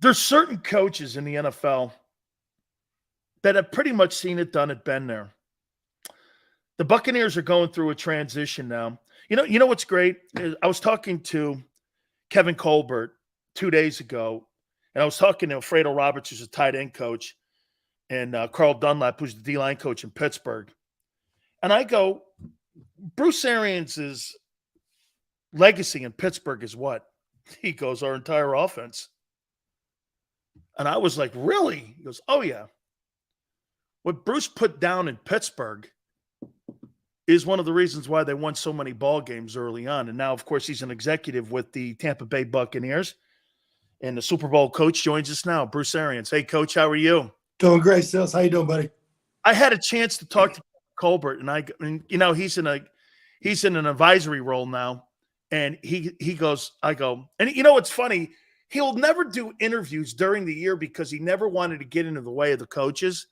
There's certain coaches in the NFL that have pretty much seen it, done it, been there. The Buccaneers are going through a transition now. You know what's great? I was talking to Kevin Colbert 2 days ago, and I was talking to Alfredo Roberts, who's a tight end coach, and Carl Dunlap, who's the D-line coach in Pittsburgh. And I go, Bruce Arians' legacy in Pittsburgh is what? He goes, our entire offense. And I was like, really? He goes, oh, yeah. What Bruce put down in Pittsburgh is one of the reasons why they won so many ball games early on. And now, of course, he's an executive with the Tampa Bay Buccaneers. And the Super Bowl coach joins us now, Bruce Arians. Hey, Coach, how are you? Doing great, Sills. How you doing, buddy? I had a chance to talk to Colbert, and he's in an advisory role now. And he goes, I go, and what's funny? He'll never do interviews during the year because he never wanted to get into the way of the coaches.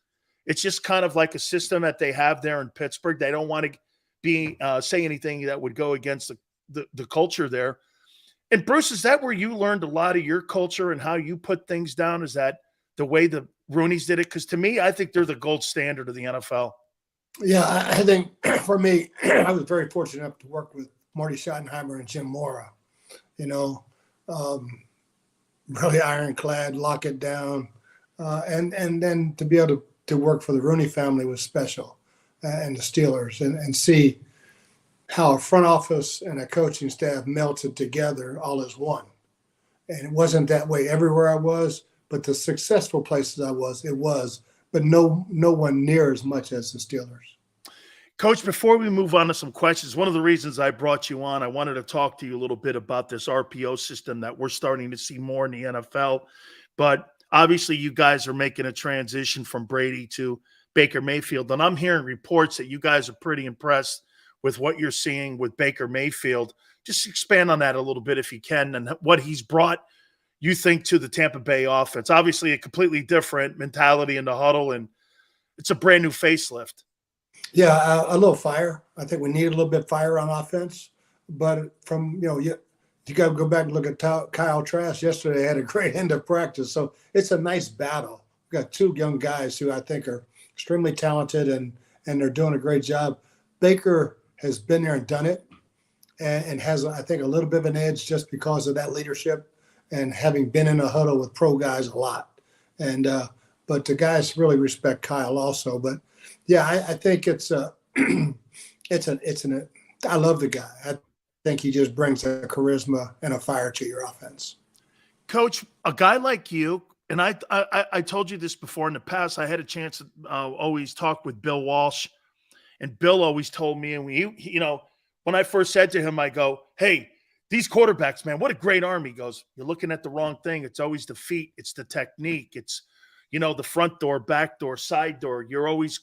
It's just kind of like a system that they have there in Pittsburgh. They don't want to say anything that would go against the culture there. And Bruce, is that where you learned a lot of your culture and how you put things down? Is that the way the Rooneys did it? Because to me, I think they're the gold standard of the NFL. Yeah, I think for me, I was very fortunate enough to work with Marty Schottenheimer and Jim Mora. Really ironclad, lock it down, and then to be able to work for the Rooney family was special, and the Steelers, and see how a front office and a coaching staff melted together all as one. And it wasn't that way everywhere I was, but the successful places I was, it was, but no one near as much as the Steelers. Coach, before we move on to some questions, one of the reasons I brought you on, I wanted to talk to you a little bit about this RPO system that we're starting to see more in the NFL. But obviously you guys are making a transition from Brady to Baker Mayfield. And I'm hearing reports that you guys are pretty impressed with what you're seeing with Baker Mayfield. Just expand on that a little bit if you can, and what he's brought, you think, to the Tampa Bay offense. Obviously a completely different mentality in the huddle, and it's a brand new facelift. Yeah, a little fire. I think we need a little bit of fire on offense. But from, you got to go back and look at Kyle Trask yesterday. Had a great end of practice. So it's a nice battle. We've got two young guys who I think are extremely talented, and they're doing a great job. Baker has been there and done it, and has, I think, a little bit of an edge just because of that leadership and having been in a huddle with pro guys a lot. And but the guys really respect Kyle also. But yeah, I think I love the guy. I think he just brings a charisma and a fire to your offense. Coach, a guy like you, and I told you this before in the past, I had a chance to always talk with Bill Walsh, and Bill always told me, and when I first said to him, I go, hey, these quarterbacks, man, what a great arm. He goes, you're looking at the wrong thing. It's always the feet. It's the technique. It's, the front door, back door, side door. You're always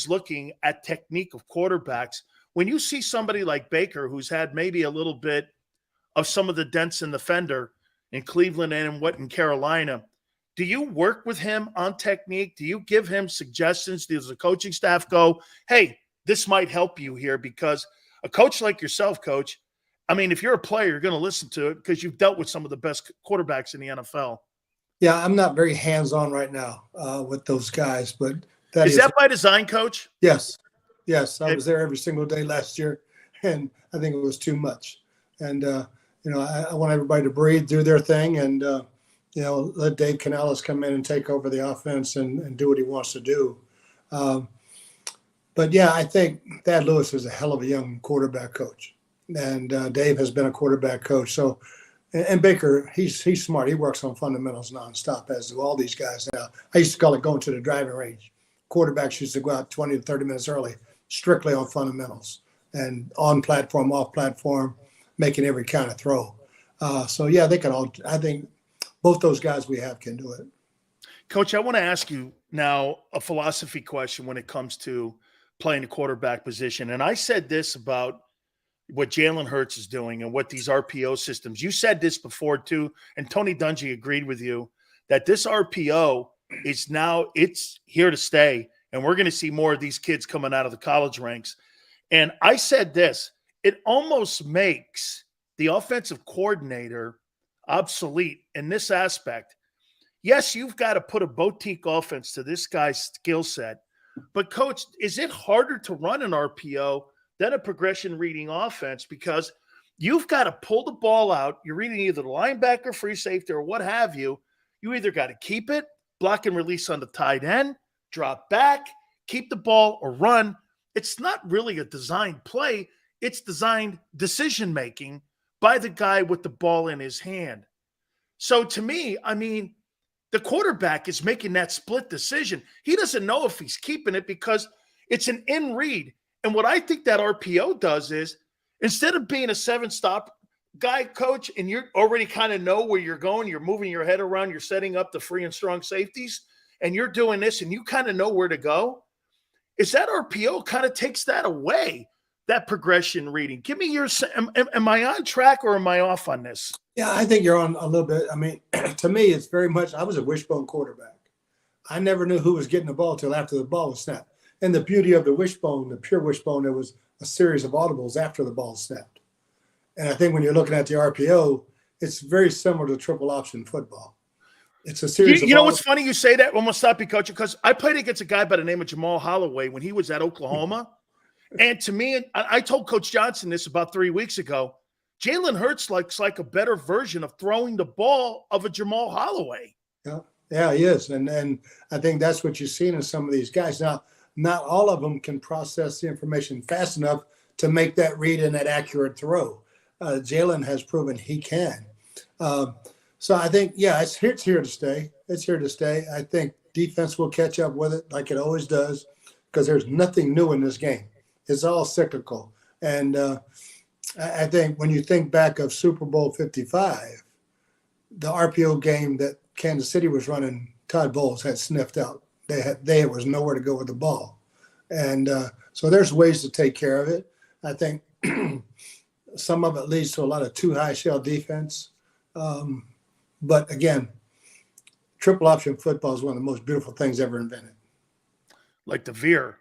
looking at technique of quarterbacks. When you see somebody like Baker, who's had maybe a little bit of some of the dents in the fender in Cleveland and in Carolina, do you work with him on technique? Do you give him suggestions? Does the coaching staff go, hey, this might help you here? Because a coach like yourself, Coach, I mean, if you're a player, you're going to listen to it because you've dealt with some of the best quarterbacks in the NFL. Yeah, I'm not very hands-on right now with those guys, but is that by design, Coach? Yes. I was there every single day last year, and I think it was too much. And I want everybody to breathe, do their thing, and let Dave Canales come in and take over the offense and do what he wants to do. But yeah, I think Thad Lewis is a hell of a young quarterback coach, and Dave has been a quarterback coach. So. And Baker, he's smart. He works on fundamentals nonstop, as do all these guys now. I used to call it going to the driving range. Quarterbacks used to go out 20 to 30 minutes early, strictly on fundamentals and on platform, off platform, making every kind of throw. So yeah, they can all. I think both those guys we have can do it. Coach, I want to ask you now a philosophy question when it comes to playing the quarterback position. And I said this about what Jalen Hurts is doing and what these RPO systems. You said this before too, and Tony Dungy agreed with you that this RPO is now, it's here to stay, and we're going to see more of these kids coming out of the college ranks. And I said this, it almost makes the offensive coordinator obsolete in this aspect. yes, you've got to put a boutique offense to this guy's skill set. But, Coach, is it harder to run an RPO than a progression reading offense? Because you've got to pull the ball out. You're reading either the linebacker, free safety, or what have you. You either got to keep it, block and release on the tight end, drop back, keep the ball, or run. It's not really a designed play. It's designed decision-making by the guy with the ball in his hand. So to me, I mean, the quarterback is making that split decision. He doesn't know if he's keeping it because it's an in read. And what I think that RPO does is, instead of being a 7-stop guy, Coach, and you already kind of know where you're going, you're moving your head around, you're setting up the free and strong safeties, and you're doing this and you kind of know where to go, is that RPO kind of takes that away, that progression reading. Give me your – am I on track or am I off on this? Yeah, I think you're on a little bit. I mean, to me, it's very much – I was a wishbone quarterback. I never knew who was getting the ball until after the ball was snapped. And the beauty of the wishbone, the pure wishbone, there was a series of audibles after the ball snapped. And I think when you're looking at the RPO, it's very similar to triple option football. It's a series of you know what's funny you say that? I'm going to stop you, Coach, because I played against a guy by the name of Jamal Holloway when he was at Oklahoma. And to me, I told Coach Johnson this about 3 weeks ago, Jalen Hurts looks like a better version of throwing the ball of a Jamal Holloway. Yeah, he is. And I think that's what you've seen in some of these guys. Now, not all of them can process the information fast enough to make that read and that accurate throw. Jalen has proven he can. So I think, yeah, it's here to stay. It's here to stay. I think defense will catch up with it like it always does because there's nothing new in this game. It's all cyclical. And I think when you think back of Super Bowl 55, the RPO game that Kansas City was running, Todd Bowles had sniffed out. They was nowhere to go with the ball. And so there's ways to take care of it. I think some of it leads to a lot of too high shell defense. But again, triple option football is one of the most beautiful things ever invented. Like the veer.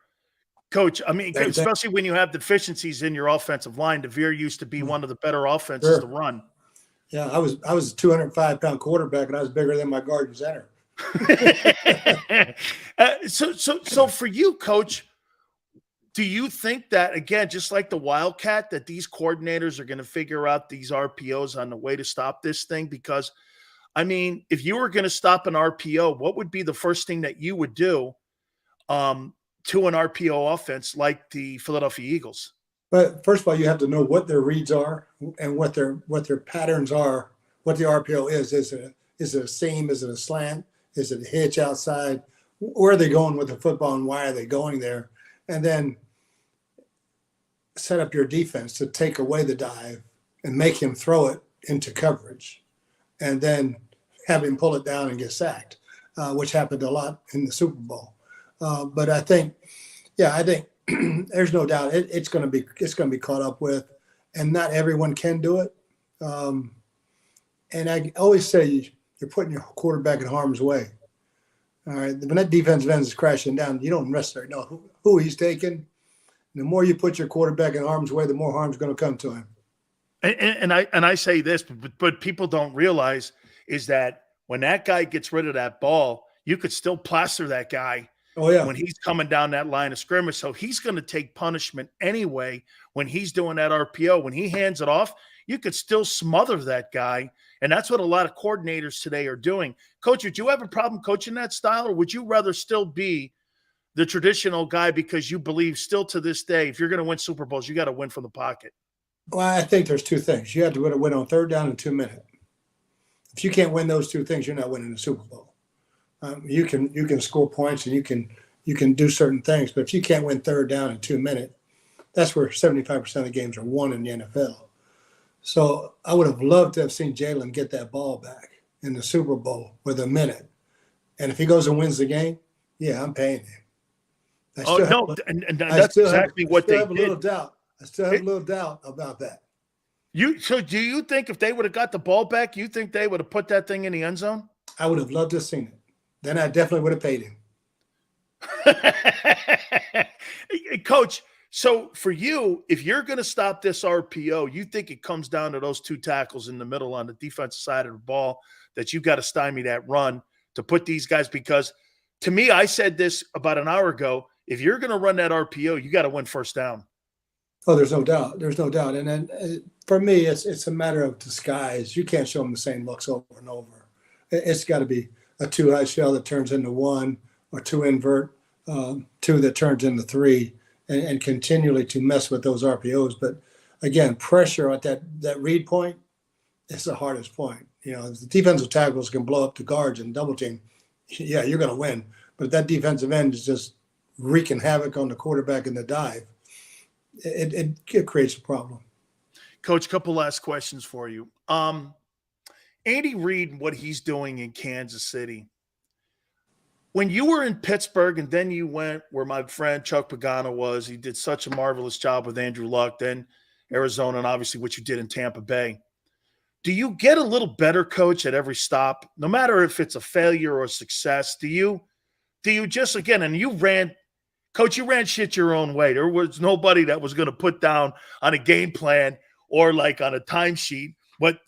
Coach, I mean, especially when you have deficiencies in your offensive line, the veer used to be one of the better offenses to run. Yeah, I was a 205-pound quarterback, and I was bigger than my guard and center. So for you, Coach, do you think that, again, just like the Wildcat, that these coordinators are going to figure out these RPOs on the way to stop this thing? Because, I mean, if you were going to stop an RPO, what would be the first thing that you would do to an RPO offense like the Philadelphia Eagles? But first of all, you have to know what their reads are and what their patterns are, what the RPO is. Is it a seam? Is it a slant? Is it a hitch outside? Where are they going with the football and why are they going there? And then set up your defense to take away the dive and make him throw it into coverage and then have him pull it down and get sacked, which happened a lot in the Super Bowl. But I think there's no doubt it's going to be caught up with, and not everyone can do it. And I always say you're putting your quarterback in harm's way. All right, when that defensive end is crashing down, you don't necessarily know who he's taking. The more you put your quarterback in harm's way, the more harm's going to come to him. And I say this, but people don't realize is that when that guy gets rid of that ball, you could still plaster that guy. Oh, yeah. When he's coming down that line of scrimmage. So he's going to take punishment anyway when he's doing that RPO. When he hands it off, you could still smother that guy. And that's what a lot of coordinators today are doing. Coach, would you have a problem coaching that style, or would you rather still be the traditional guy because you believe still to this day, if you're going to win Super Bowls, you got to win from the pocket? Well, I think there's two things. You have to win on third down in 2 minutes. If you can't win those two things, you're not winning the Super Bowl. You can score points and you can do certain things, but if you can't win third down in 2 minutes, that's where 75% of the games are won in the NFL. So I would have loved to have seen Jalen get that ball back in the Super Bowl with a minute. And if he goes and wins the game, yeah, I'm paying him. That's exactly what they did. I still have a little doubt about that. So do you think if they would have got the ball back, you think they would have put that thing in the end zone? I would have loved to have seen it. Then I definitely would have paid him. Coach, so for you, if you're going to stop this RPO, you think it comes down to those two tackles in the middle on the defensive side of the ball that you got to stymie that run to put these guys, because to me, I said this about an hour ago, if you're going to run that RPO, you got to win first down. Oh, there's no doubt. There's no doubt. And then for me, it's a matter of disguise. You can't show them the same looks over and over. It's got to be a 2 high shell that turns into 1, or 2 invert, 2 that turns into 3, and continually to mess with those RPOs. But again, pressure at that read point is the hardest point. You know, if the defensive tackles can blow up the guards and double team, yeah, you're going to win. But if that defensive end is just wreaking havoc on the quarterback in the dive, it creates a problem. Coach, couple last questions for you. Andy Reid, what he's doing in Kansas City. When you were in Pittsburgh and then you went where my friend Chuck Pagano was, he did such a marvelous job with Andrew Luck, then Arizona, and obviously what you did in Tampa Bay. Do you get a little better, Coach, at every stop, no matter if it's a failure or a success? Do you just, again, and you ran shit your own way. There was nobody that was going to put down on a game plan or like on a timesheet what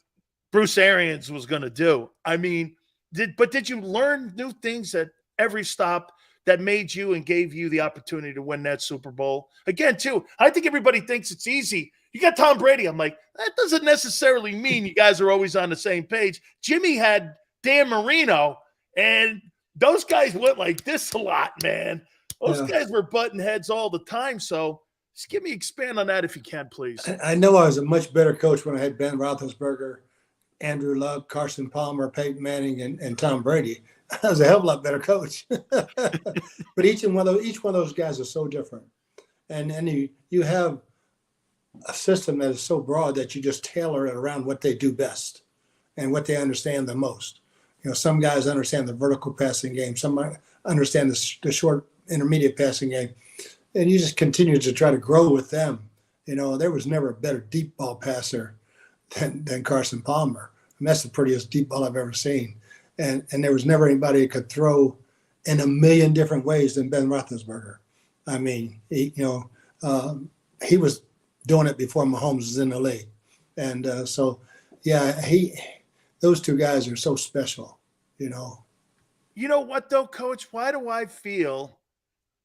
Bruce Arians was going to do. I mean, did you learn new things at every stop that made you and gave you the opportunity to win that Super Bowl? Again, too, I think everybody thinks it's easy. You got Tom Brady. I'm like, that doesn't necessarily mean you guys are always on the same page. Jimmy had Dan Marino, and those guys went like this a lot, man. Those guys were butting heads all the time. So just expand on that if you can, please. I know I was a much better coach when I had Ben Roethlisberger, Andrew Luck, Carson Palmer, Peyton Manning, and Tom Brady. I was a hell of a lot better coach. But each one of those guys is so different. And you have a system that is so broad that you just tailor it around what they do best and what they understand the most. You know, some guys understand the vertical passing game. Some understand the short intermediate passing game. And you just continue to try to grow with them. You know, there was never a better deep ball passer than Carson Palmer. And that's the prettiest deep ball I've ever seen. And there was never anybody who could throw in a million different ways than Ben Roethlisberger. I mean, he was doing it before Mahomes was in the league. And those two guys are so special, you know. You know what, though, Coach? Why do I feel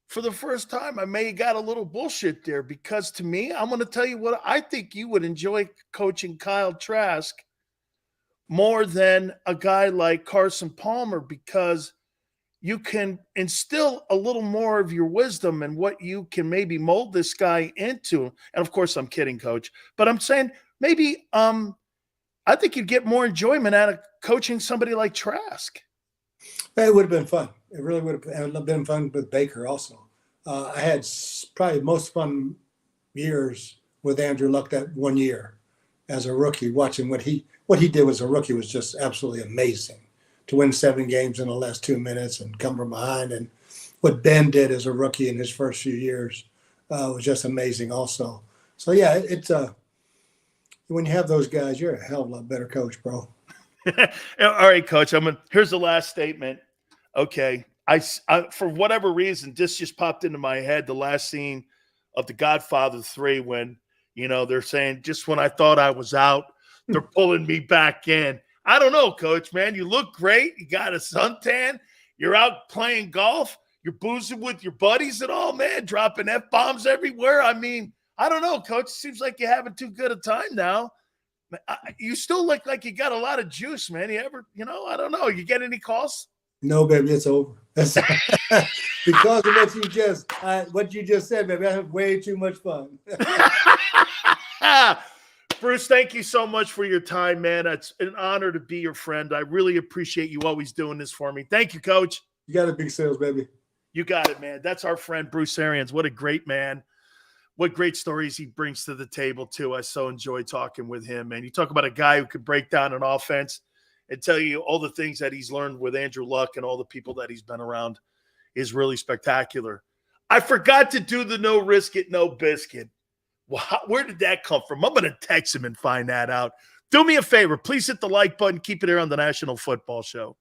for the first time I may have got a little bullshit there? Because to me, I'm going to tell you what, I think you would enjoy coaching Kyle Trask more than a guy like Carson Palmer, because you can instill a little more of your wisdom and what you can maybe mold this guy into. And of course, I'm kidding, Coach, but I'm saying maybe I think you'd get more enjoyment out of coaching somebody like Trask. It would have been fun. It really would have been fun with Baker also. I had probably most fun years with Andrew Luck that 1 year as a rookie, watching what he did as a rookie was just absolutely amazing. To win 7 games in the last 2 minutes and come from behind, and what Ben did as a rookie in his first few years was just amazing also. So yeah, it's when you have those guys, you're a hell of a lot better coach, bro. All right, Coach. Here's the last statement. Okay, I for whatever reason, this just popped into my head. The last scene of The Godfather 3, when they're saying, just when I thought I was out, they're pulling me back in. I don't know, Coach, man. You look great. You got a suntan. You're out playing golf. You're boozing with your buddies and all, man, dropping F-bombs everywhere. I mean, I don't know, Coach. It seems like you're having too good a time now. You still look like you got a lot of juice, man. You ever, I don't know. You get any calls? No, baby, it's over. Because of what you just said, baby. I have way too much fun. Bruce, thank you so much for your time, man. It's an honor to be your friend. I really appreciate you always doing this for me. Thank you, Coach. You got it, big sales, baby. You got it, man. That's our friend, Bruce Arians. What a great man. What great stories he brings to the table, too. I so enjoy talking with him. And you talk about a guy who could break down an offense and tell you all the things that he's learned with Andrew Luck and all the people that he's been around is really spectacular. I forgot to do the no risk it, no biscuit. Where did that come from? I'm going to text him and find that out. Do me a favor. Please hit the like button. Keep it here on the National Football Show.